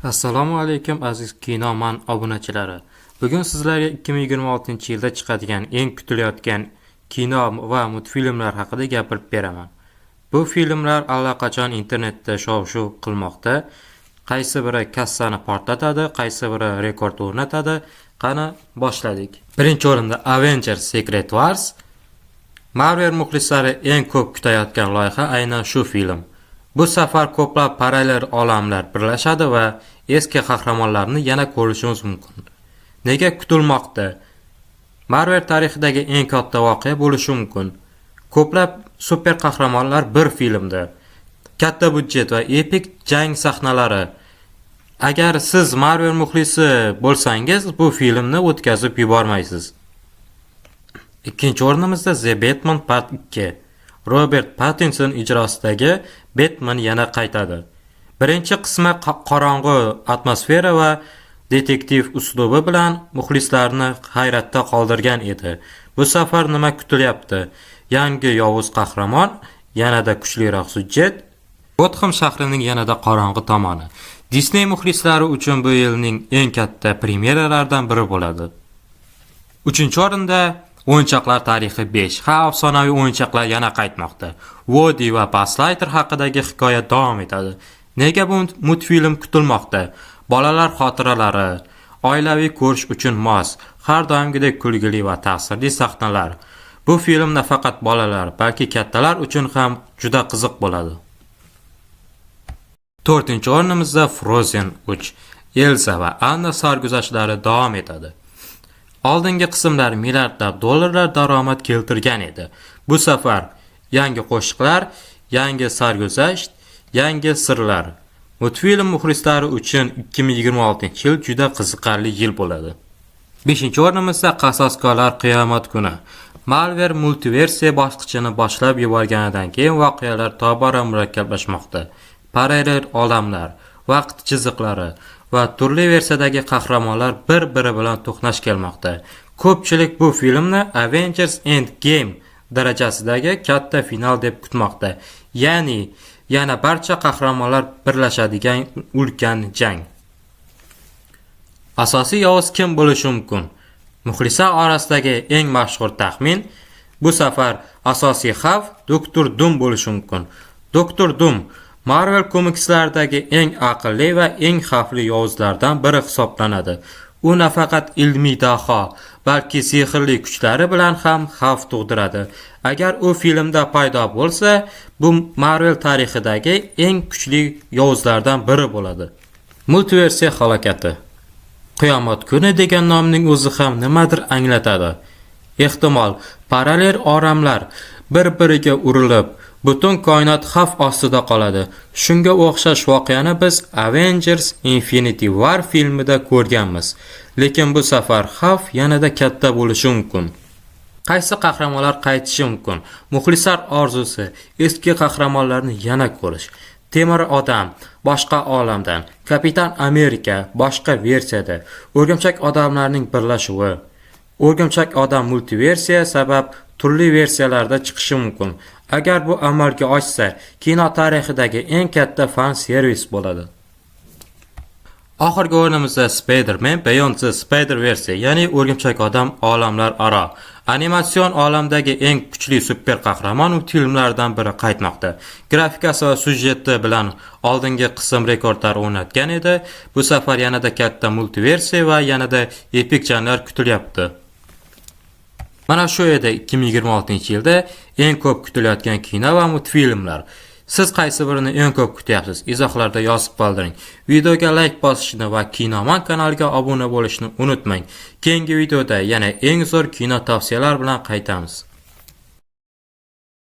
Assalomu alaykum aziz Kinoman obunachilari. Bugun sizlarga 2026-yilda chiqadigan eng kutilayotgan kino va multfilmlar haqida gapirib beraman. Bu filmlar allaqachon internetda shov-shuv qilmoqda. Qaysi biri kassani portlatadi, qaysi biri rekord o'rnatadi. Qani boshladik. Birinchi o'rinda Avengers Secret Wars. Marvel muxlislari eng ko'p kutayotgan loyiha aynan shu film. Bu safar ko'plab parallel olamlar birlashadi va eski qahramonlarni yana ko'rishimiz mumkin. Nega kutilmoqda? Marvel tarixidagi eng katta voqea bo'lishi mumkin. Ko'plab super qahramonlar bir filmda. Katta budjet va epik jang sahnalari. Agar siz Marvel muxlisi bo'lsangiz, bu filmni o'tkazib yubormaysiz. Ikkinchi o'rnimizda The Batman Part 2. Robert Pattinson ijrosidagi Batman yana qaytadi. Birinchi qismi qorong'u atmosfera va detektiv uslubi bilan muxlislarni hayratda qoldirgan edi. Bu safar nima kutilyapti? Yangi yovuz qahramon, yanada kuchliroq sujet, Gotham shahrining yanada qorong'u tomoni. Disney muxlislari uchun bu yilning eng katta premyeralaridan biri bo'ladi. Uchinchi o'rinda O'yinchoqlar tarixi 5. Afsonaviy o'yinchoqlar yana qaytmoqda. Woody va Buzz Lightyear haqidagi hikoya davom etadi. Nega bu multfilm kutilmoqda? Bolalar xotiralari, oilaviy ko'rish uchun mos, har doimgidek kulgili va ta'sirli sahnalar. Bu film nafaqat bolalar, balki kattalar uchun ham juda qiziq bo'ladi. 4-o'rnimizda Frozen 3. Elsa va Anna sarguzashtlari davom etadi. Oldingi qismlar milliardlab dollarlar daromad keltirgan edi. Bu safar yangi qo'shiqlar, yangi sarguzasht, yangi sirlar. Multfilm muxlislari uchun 2026-yil juda qiziqarli yil bo'ladi. 5-o'rnimizda Qasoskorlar qiyomat kuni. Marvel multiversiya bosqichini boshlab yuborganidan keyin voqealar tobora murakkablashmoqda. Parallel olamlar, vaqt chiziqlari va turli versiyadagi qahramonlar bir-biri bilan to'qnash kelmoqda. Ko'pchilik bu filmni Avengers Endgame darajasidagi katta final deb kutmoqda. Ya'ni yana barcha qahramonlar birlashadigan ulkan jang. Asosiy yovuz kim bo'lishi mumkin? Muxlislar orasidagi eng mashhur taxmin bu safar asosiy xavf Doktor Doom bo'lishi mumkin. Doktor Doom Marvel komikslaridagi eng aqlli va eng xavfli yovuzlardan biri hisoblanadi. U nafaqat ilmiy daho, balki sehrli kuchlari bilan ham xavf tug'diradi. Agar u filmda paydo bo'lsa, bu Marvel tarixidagi eng kuchli yovuzlardan biri bo'ladi. Multiversiya halokati. Qiyomat kuni degan nomning o'zi ham nimadir anglatadi. Ehtimol parallel olamlar bir-biriga urilib, butun koinot xavf ostida qoladi. Shunga o'xshash voqeani biz Avengers Infinity War filmida ko'rganmiz. Lekin bu safar xavf yanada katta bo'lishi mumkin. Qaysi qahramonlar qaytishi mumkin? Muxlislar orzusi eski qahramonlarni yana ko'rish. Temir odam boshqa olamdan, Kapitan Amerika boshqa versiyada, O'rgimchak odamlarning birlashuvi. O'rgimchak odam multiversiya sabab turli versiyalarda chiqishi mumkin. Agar bu amalga oshsa, kino tarixidagi eng katta fan servis bo'ladi. Oxirgi o'rnimizda Spider-Man Beyond the Spider-Verse, ya'ni O'rgimchak odam olamlar aro. Animatsion olamdagi eng kuchli super qahramon filmlardan biri qaytmoqda. Grafikasi va syujeti bilan oldingi qism rekordlar o'rnatgan edi. Bu safar yanada katta multiversiya va yanada epik janglar kutilyapti. Mana shu edi 2026-yilda eng ko'p kutilayotgan kino va multfilmlar. Siz qaysi birini eng ko'p kutyapsiz? Izohlarda yozib qoldiring. Videoga like bosishni va Kinoman kanaliga obuna bo'lishni unutmang. Keyingi videoda yana eng zo'r kino tavsiyalari bilan qaytamiz.